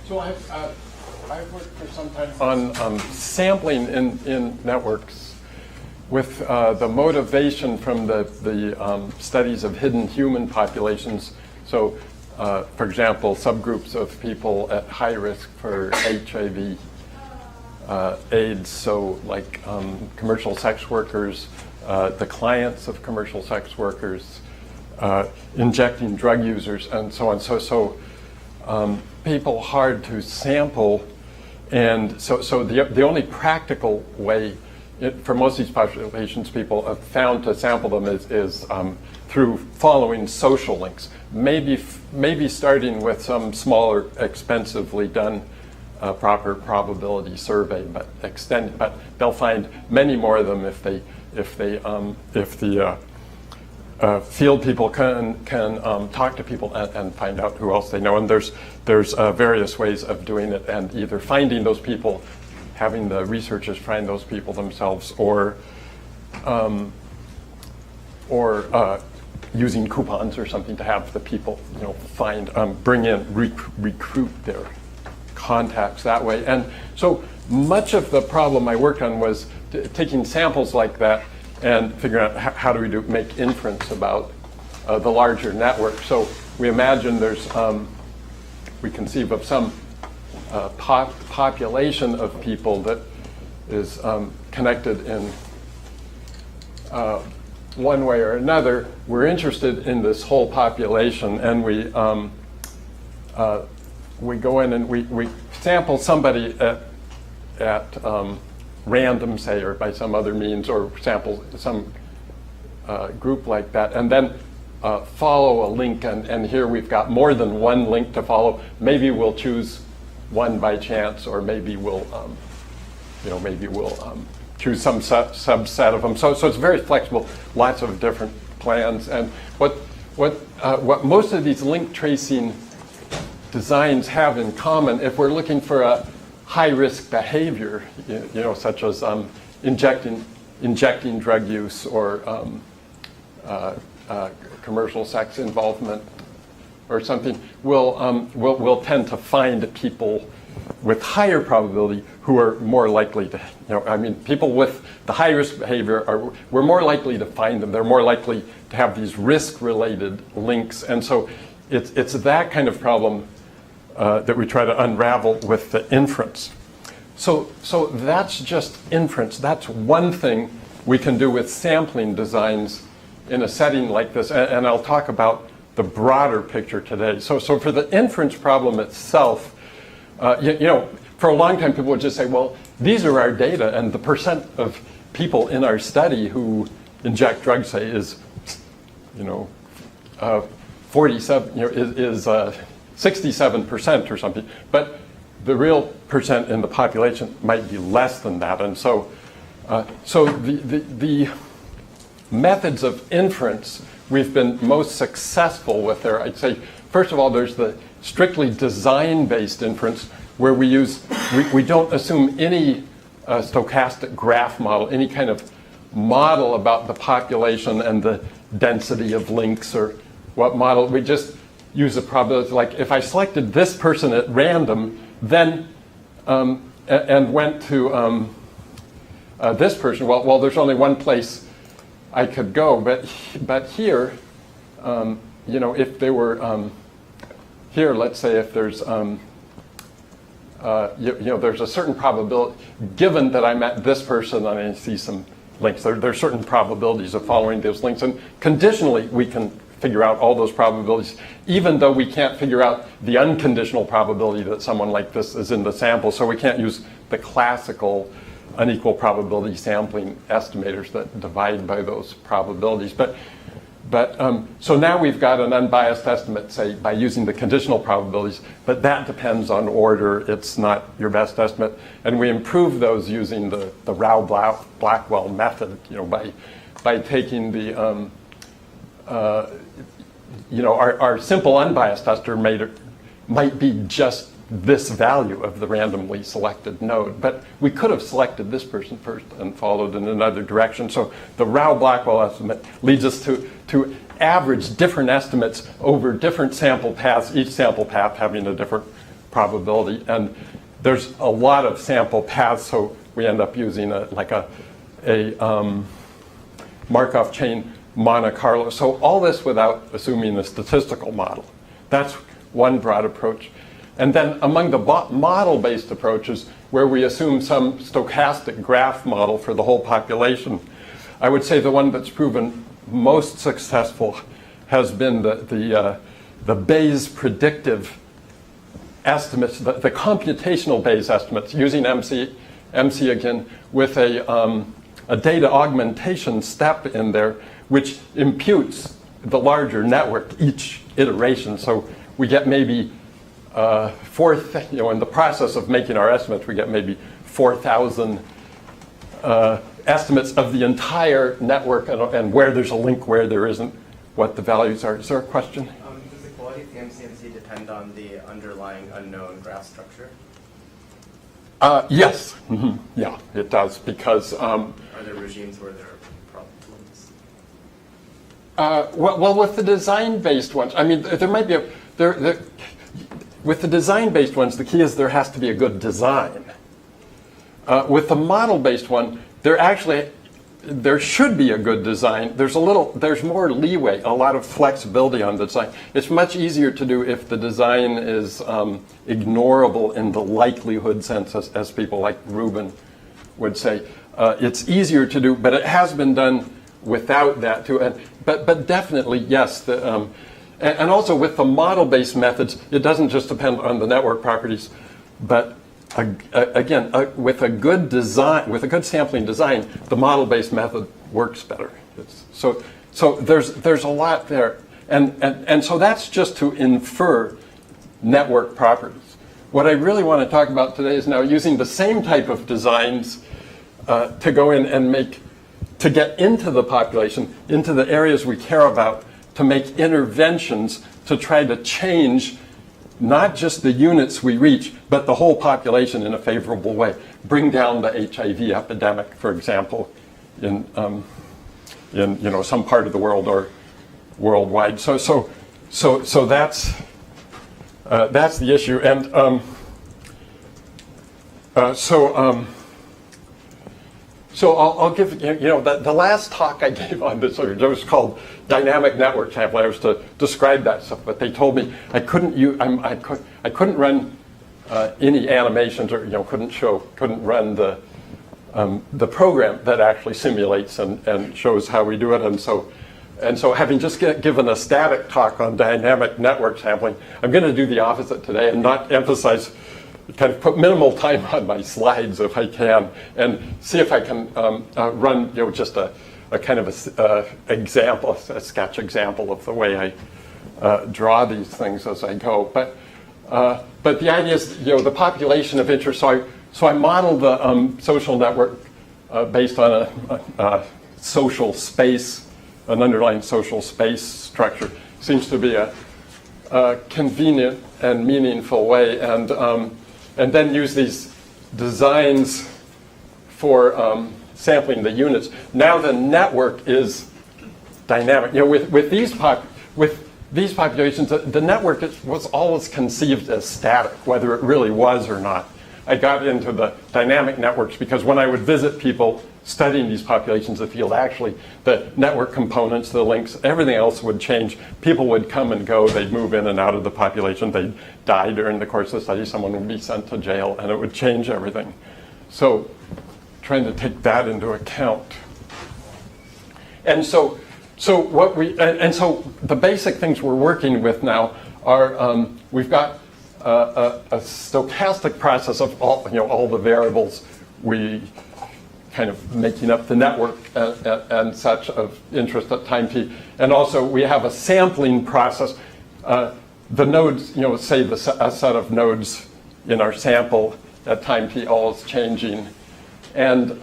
So I've worked for some time on sampling in networks with the motivation from the studies of hidden human populations. So, for example, subgroups of people at high risk for HIV, AIDS, so like commercial sex workers, the clients of commercial sex workers, injecting drug users, and so on. So people hard to sample, and so the only practical way for most of these populations people have found to sample them is through following social links. Maybe starting with some smaller, expensively done proper probability survey, but they'll find many more of them if the field people can talk to people and find out who else they know. And there's various ways of doing it, and either finding those people, having the researchers find those people themselves, or using coupons or something to have the people find, bring in, recruit their contacts that way. And so much of the problem I worked on was taking samples like that and figuring out how do we make inference about the larger network. So we imagine we conceive of some population of people that is connected in one way or another. We're interested in this whole population, and we go in and we sample somebody at random, say, or by some other means, or sample some group like that, and then follow a link. And here we've got more than one link to follow. Maybe we'll choose one by chance, or maybe we'll choose some subset of them. So it's very flexible, lots of different plans. And what most of these link tracing designs have in common, if we're looking for a high-risk behavior, such as injecting drug use or commercial sex involvement or something, we'll tend to find people with higher probability who are more likely to, people with the high-risk behavior we're more likely to find them. They're more likely to have these risk-related links. And so it's that kind of problem that we try to unravel with the inference. So that's just inference. That's one thing we can do with sampling designs in a setting like this. And I'll talk about the broader picture today. So for the inference problem itself, for a long time people would just say, well, these are our data, and the percent of people in our study who inject drugs, say, is 47, is 67% or something. But the real percent in the population might be less than that. And so the methods of inference we've been most successful with there, I'd say, first of all, there's the strictly design-based inference, where we don't assume any stochastic graph model, any kind of model about the population and the density of links or what model. We just use a probability, like if I selected this person at random, then and went to this person, well, there's only one place I could go, but here, if they were here, let's say if there's there's a certain probability, given that I met this person and I see some links, there are certain probabilities of following those links, and conditionally we can figure out all those probabilities, even though we can't figure out the unconditional probability that someone like this is in the sample. So we can't use the classical unequal probability sampling estimators that divide by those probabilities. But so now we've got an unbiased estimate, say, by using the conditional probabilities, but that depends on order. It's not your best estimate. And we improve those using the Rao-Blackwell method, by taking the our simple unbiased estimator might be just this value of the randomly selected node, but we could have selected this person first and followed in another direction. So the Rao-Blackwell estimate leads us to average different estimates over different sample paths, each sample path having a different probability. And there's a lot of sample paths, so we end up using a Markov chain Monte Carlo. So all this without assuming a statistical model. That's one broad approach. And then among the model-based approaches, where we assume some stochastic graph model for the whole population, I would say the one that's proven most successful has been the Bayes predictive estimates, the computational Bayes estimates using MC again with a data augmentation step in there, which imputes the larger network each iteration. So we get maybe in the process of making our estimates, we get maybe 4,000 estimates of the entire network and where there's a link, where there isn't, what the values are. Is there a question? Does the quality of the MCMC depend on the underlying unknown graph structure? Yes. Mm-hmm. Yeah, it does, because... are there regimes where there are problems? Well, with the design-based ones, I mean, there might be with the design-based ones, the key is there has to be a good design. With the model-based one, there should be a good design. There's more leeway, a lot of flexibility on the design. It's much easier to do if the design is ignorable in the likelihood sense, as people like Rubin would say. It's easier to do, but it has been done without that too. But definitely, yes. And also with the model-based methods, it doesn't just depend on the network properties, but again, with a good design, with a good sampling design, the model-based method works better. So there's a lot there, and so that's just to infer network properties. What I really want to talk about today is now using the same type of designs to go in and to get into the population, into the areas we care about, to make interventions to try to change not just the units we reach, but the whole population in a favorable way. Bring down the HIV epidemic, for example, in some part of the world or worldwide. So that's the issue. And so I'll give, the last talk I gave on this, it was called Dynamic Network Sampling. I was to describe that stuff, but they told me I couldn't run any animations, or couldn't run the program that actually simulates and shows how we do it. And so having just given a static talk on dynamic network sampling, I'm going to do the opposite today and not emphasize, kind of put minimal time on my slides if I can, and see if I can run just a kind of example, a sketch example of the way I draw these things as I go. But the idea is the population of interest. So I modeled the social network based on a social space, an underlying social space structure. Seems to be a convenient and meaningful way, and then use these designs for sampling the units. Now the network is dynamic. With these populations, the network was always conceived as static, whether it really was or not. I got into the dynamic networks because when I would visit people studying these populations of the field, actually the network components, the links, everything else would change. People would come and go. They'd move in and out of the population. They'd die during the course of the study. Someone would be sent to jail, and it would change everything. So trying to take that into account. And so the basic things we're working with now are we've got a stochastic process of all the variables we kind of making up the network and such of interest at time t. And also we have a sampling process. The nodes, say a set of nodes in our sample at time t all is changing. And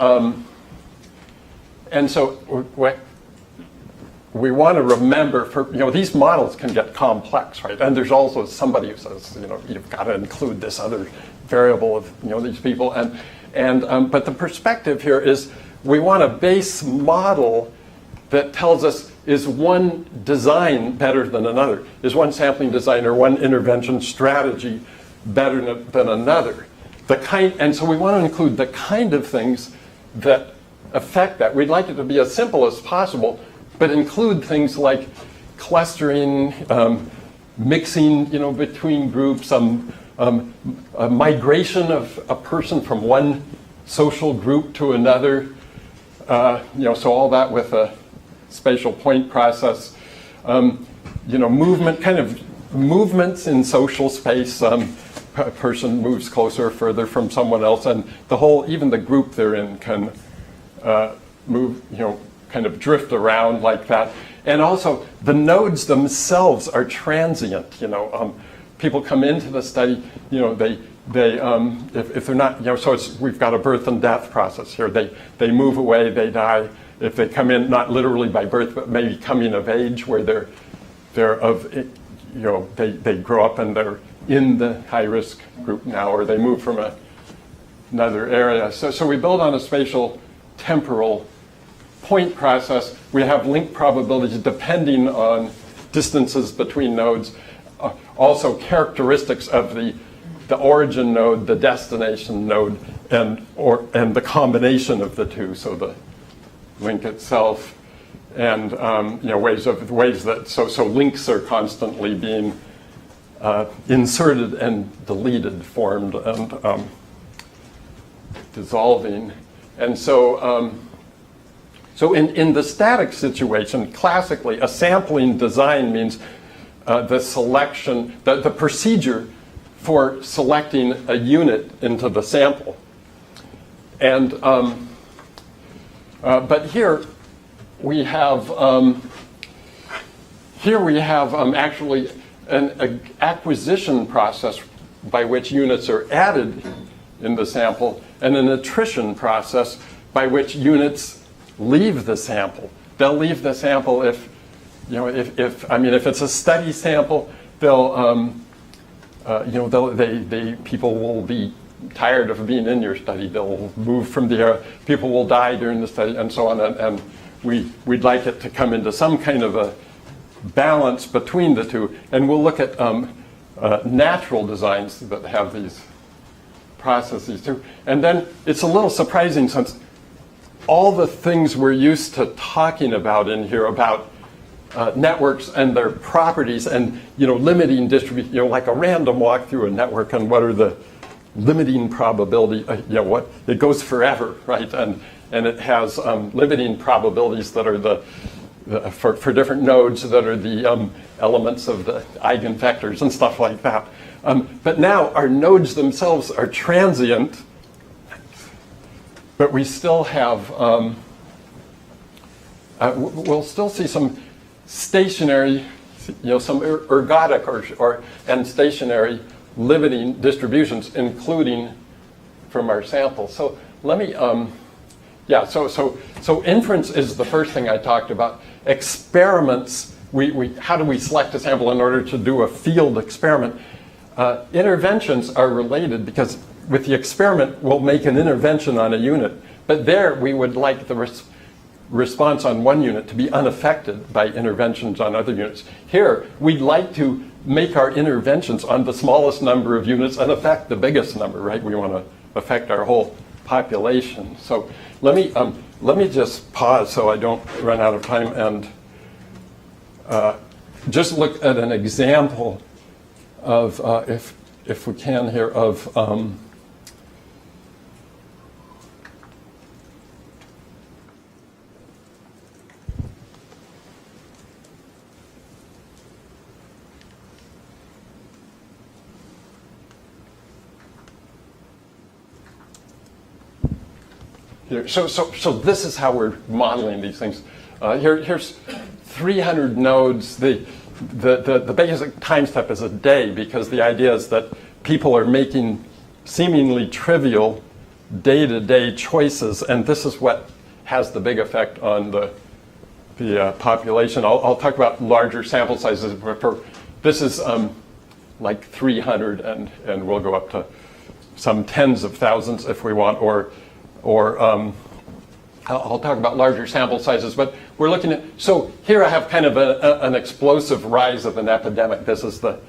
so we want to remember, these models can get complex, right? And there's also somebody who says, you've got to include this other variable of, these people. But the perspective here is we want a base model that tells us, is one design better than another? Is one sampling design or one intervention strategy better than another. And so we want to include the kind of things that affect that. We'd like it to be as simple as possible, but include things like clustering, mixing, between groups, a migration of a person from one social group to another. So all that with a spatial point process. Movements in social space. A person moves closer or further from someone else, and even the group they're in can move, kind of drift around like that. And also, the nodes themselves are transient. People come into the study, if they're not, we've got a birth and death process here. They move away, they die. If they come in, not literally by birth, but maybe coming of age, where they grow up and they're in the high-risk group now, or they move from another area. So we build on a spatial-temporal point process. We have link probabilities depending on distances between nodes. Also characteristics of the origin node, the destination node, and the combination of the two, so the link itself, and ways that so links are constantly being inserted and deleted, formed and dissolving. And so in the static situation, classically, a sampling design means the selection, the procedure for selecting a unit into the sample. And but here we have actually an acquisition process by which units are added in the sample, and an attrition process by which units leave the sample. They'll leave the sample if it's a study sample, people will be tired of being in your study. They'll move from the area. People will die during the study, and so on. And we'd like it to come into some kind of a balance between the two. And we'll look at natural designs that have these processes too. And then it's a little surprising, since all the things we're used to talking about in here about networks and their properties and limiting distribution, like a random walk through a network, and what are the limiting probability, what it goes forever, right? And it has limiting probabilities that are for different nodes that are the elements of the eigenvectors and stuff like that. But now our nodes themselves are transient, but we still have, we'll still see some stationary, some ergodic and stationary limiting distributions, including from our samples. So let me, so inference is the first thing I talked about. Experiments, how do we select a sample in order to do a field experiment? Interventions are related, because with the experiment, we'll make an intervention on a unit. But there, we would like the response on one unit to be unaffected by interventions on other units. Here, we'd like to make our interventions on the smallest number of units and affect the biggest number, right? We want to affect our whole population. So let me just pause so I don't run out of time, and just look at an example of, if we can here, of here. So this is how we're modeling these things. Here's 300 nodes. The basic time step is a day, because the idea is that people are making seemingly trivial day-to-day choices, and this is what has the big effect on the population. I'll talk about larger sample sizes. This is like 300, and we'll go up to some tens of thousands if we want, or I'll talk about larger sample sizes, but we're looking at, so here I have kind of an explosive rise of an epidemic. This is the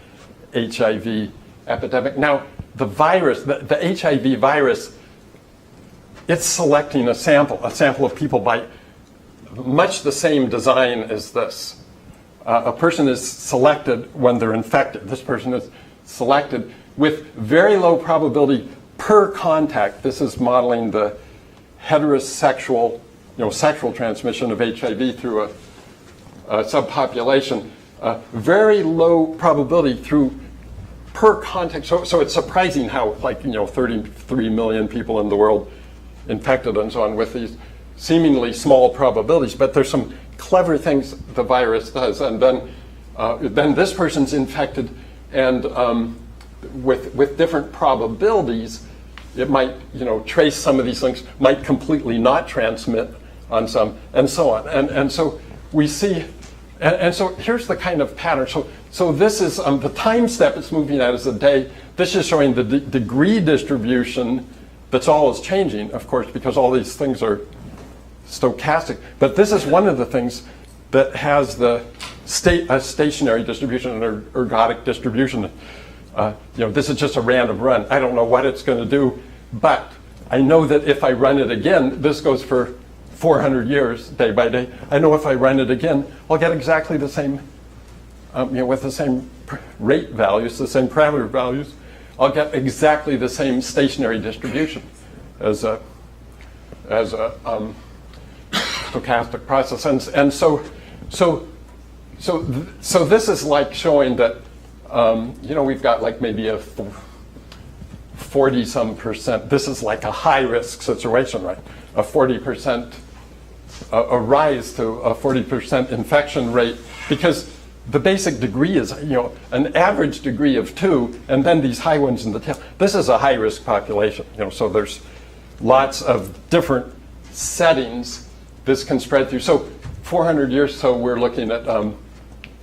HIV epidemic. Now, the virus, the HIV virus, it's selecting a sample of people by much the same design as this. A person is selected when they're infected. This person is selected with very low probability per contact. This is modeling the heterosexual, sexual transmission of HIV through a subpopulation. Very low probability through per contact. So it's surprising how 33 million people in the world infected and so on with these seemingly small probabilities. But there's some clever things the virus does, and then this person's infected, and with different probabilities, it might trace some of these things, might completely not transmit on some, and so on, and so we see, and so here's the kind of pattern. So this is the time step it's moving at is a day. This is showing the degree distribution that's always changing, of course, because all these things are stochastic. But this is one of the things that has a stationary distribution, an ergodic distribution. This is just a random run. I don't know what it's going to do, but I know that if I run it again, this goes for 400 years, day by day. I know if I run it again, I'll get exactly the same, with the same rate values, the same parameter values, I'll get exactly the same stationary distribution as a stochastic process, and so this is like showing that we've got like maybe a 40-some%. This is like a high-risk situation, right? A 40%, a rise to a 40% infection rate, because the basic degree is an average degree of 2, and then these high ones in the tail. This is a high-risk population, so there's lots of different settings this can spread through. So 400 years, so we're looking at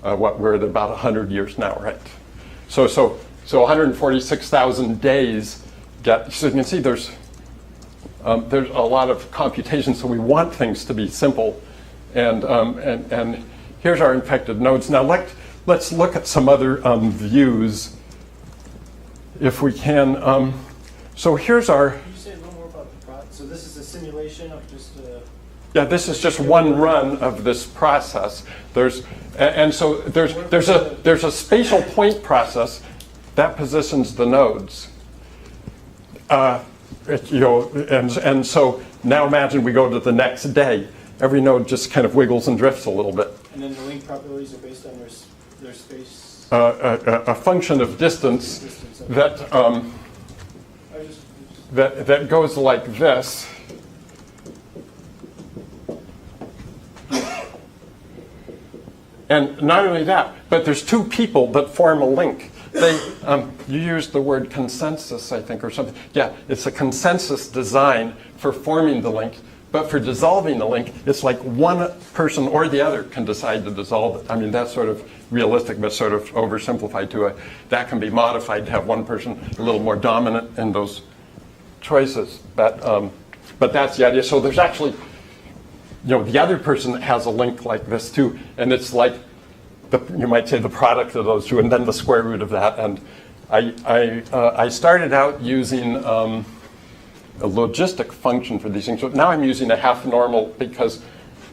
we're at about 100 years now, right? So 146,000 days so you can see there's a lot of computation, so we want things to be simple, and here's our infected nodes. Now let's look at some other views, if we can. So here's our. Can you say a little more about the process? So this is a simulation of just. Yeah, this is just one run of this process. There's a spatial point process that positions the nodes. And so now imagine we go to the next day. Every node just kind of wiggles and drifts a little bit. And then the link probabilities are based on their space. A function of distance that that goes like this. And not only that, but there's two people that form a link. You used the word consensus, I think, or something. Yeah, it's a consensus design for forming the link, but for dissolving the link, it's like one person or the other can decide to dissolve it. I mean, that's sort of realistic, but sort of oversimplified to that can be modified to have one person a little more dominant in those choices. But that's the idea. So there's actually, the other person has a link like this too, and it's like you might say the product of those two, and then the square root of that. And I started out using a logistic function for these things. So now I'm using a half normal because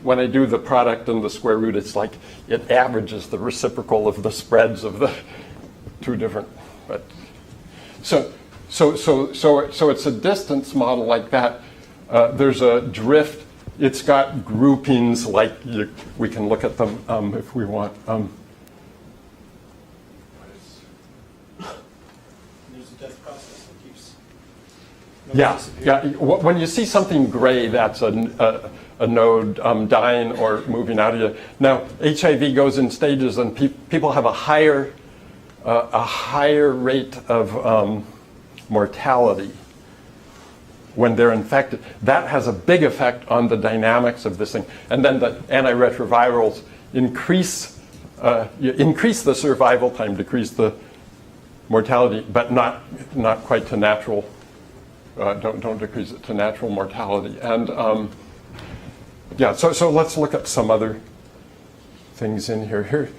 when I do the product and the square root, it's like it averages the reciprocal of the spreads of the two different. But so it's a distance model like that. There's a drift. It's got groupings like we can look at them if we want. There's a death process that keeps. Yeah. When you see something gray, that's a node dying or moving out of you. Now, HIV goes in stages, and people have a higher rate of mortality when they're infected. That has a big effect on the dynamics of this thing. And then the antiretrovirals increase the survival time, decrease the mortality, but not quite to natural. Don't decrease it to natural mortality. And so let's look at some other things in here.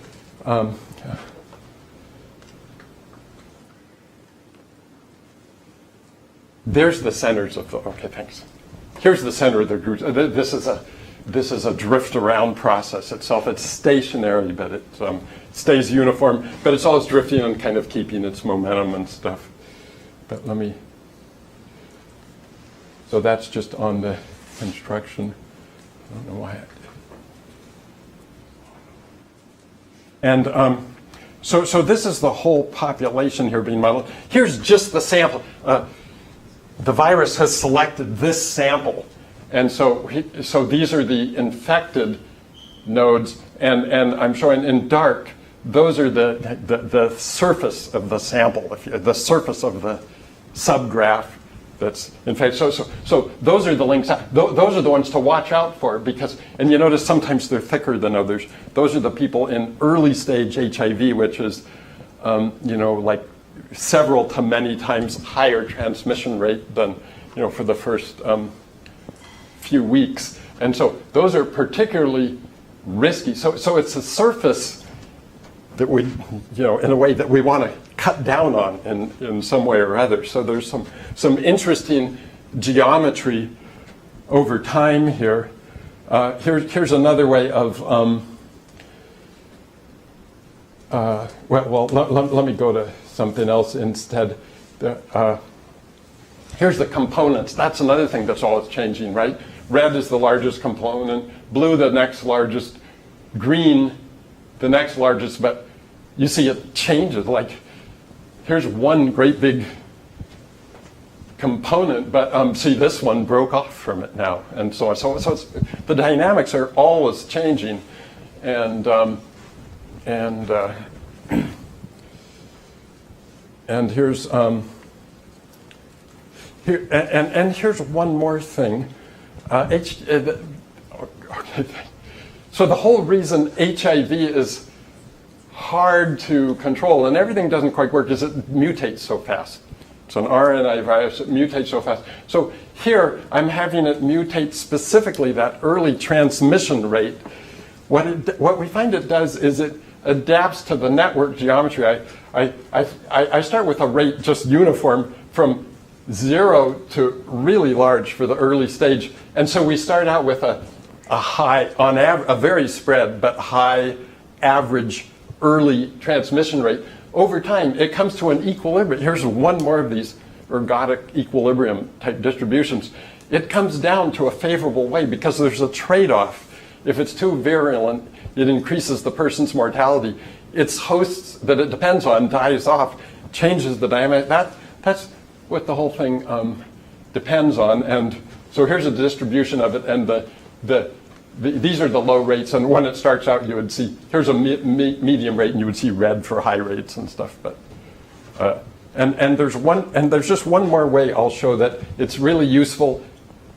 there's the centers of the, okay, thanks. Here's the center of the group. This is a drift around process itself. It's stationary, but it stays uniform, but it's always drifting and kind of keeping its momentum and stuff. But so that's just on the construction. I don't know why And so this is the whole population here being modeled. Here's just the sample. The virus has selected this sample. And so these are the infected nodes. And I'm showing in dark, those are the surface of the sample, the surface of the subgraph that's infected. So those are the links. Those are the ones to watch out for because, and you notice sometimes they're thicker than others. Those are the people in early stage HIV, which is, like several to many times higher transmission rate than, for the first few weeks. And so those are particularly risky. So it's a surface that we, in a way that we want to cut down on in some way or other. So there's some interesting geometry over time here. Here's another way of, let me go to something else instead. Here's the components. That's another thing that's always changing, right? Red is the largest component, blue the next largest, green the next largest, but you see it changes. Like, here's one great big component, but see, this one broke off from it now, and so on. So it's, the dynamics are always changing, and here's here's one more thing. So the whole reason HIV is hard to control and everything doesn't quite work is it mutates so fast. It's an RNA virus, it mutates so fast. So here I'm having it mutate specifically that early transmission rate. What we find it does is it adapts to the network geometry. I start with a rate just uniform from 0 to really large for the early stage. And so we start out with a high, on average, a very spread, but high average early transmission rate. Over time, it comes to an equilibrium. Here's one more of these ergodic equilibrium type distributions. It comes down to a favorable way because there's a trade-off. If it's too virulent, it increases the person's mortality. Its hosts that it depends on dies off, changes the dynamic. That's what the whole thing depends on. And so here's a distribution of it, and these are the low rates. And when it starts out, you would see here's a medium rate, and you would see red for high rates and stuff. But and there's just one more way I'll show that it's really useful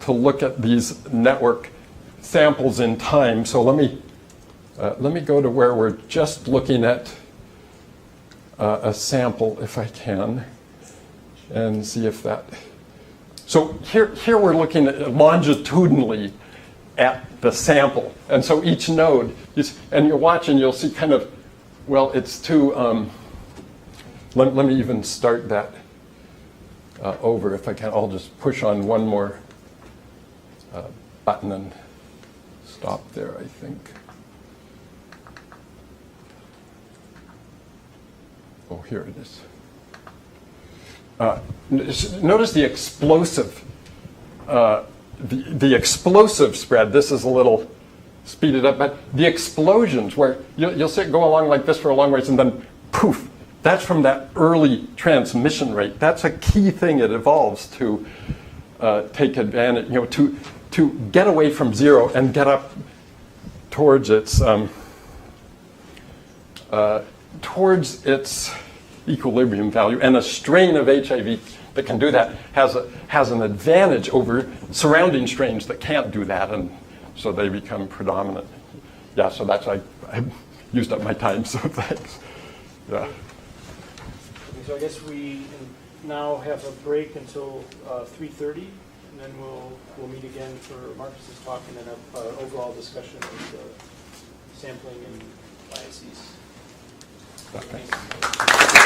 to look at these network samples in time. So let me go to where we're just looking at a sample, if I can, and see if that. So here we're looking at longitudinally at the sample, and so each node and you watch and you'll see kind of, well, it's too. Let me even start that over if I can. I'll just push on one more button and stop there, I think. Oh, here it is. Notice the explosive, the explosive spread. This is a little speeded up, but the explosions where you'll see it go along like this for a long ways, and then poof. That's from that early transmission rate. That's a key thing it evolves to take advantage, to get away from 0 and get up towards its equilibrium value. And a strain of HIV that can do that has an advantage over surrounding strains that can't do that, and so they become predominant. Yeah, so that's I used up my time, so thanks. Yeah. Okay, so I guess we now have a break until 3:30, and then we'll meet again for Marcus's talk and then an overall discussion of the sampling and biases. Okay. Thanks.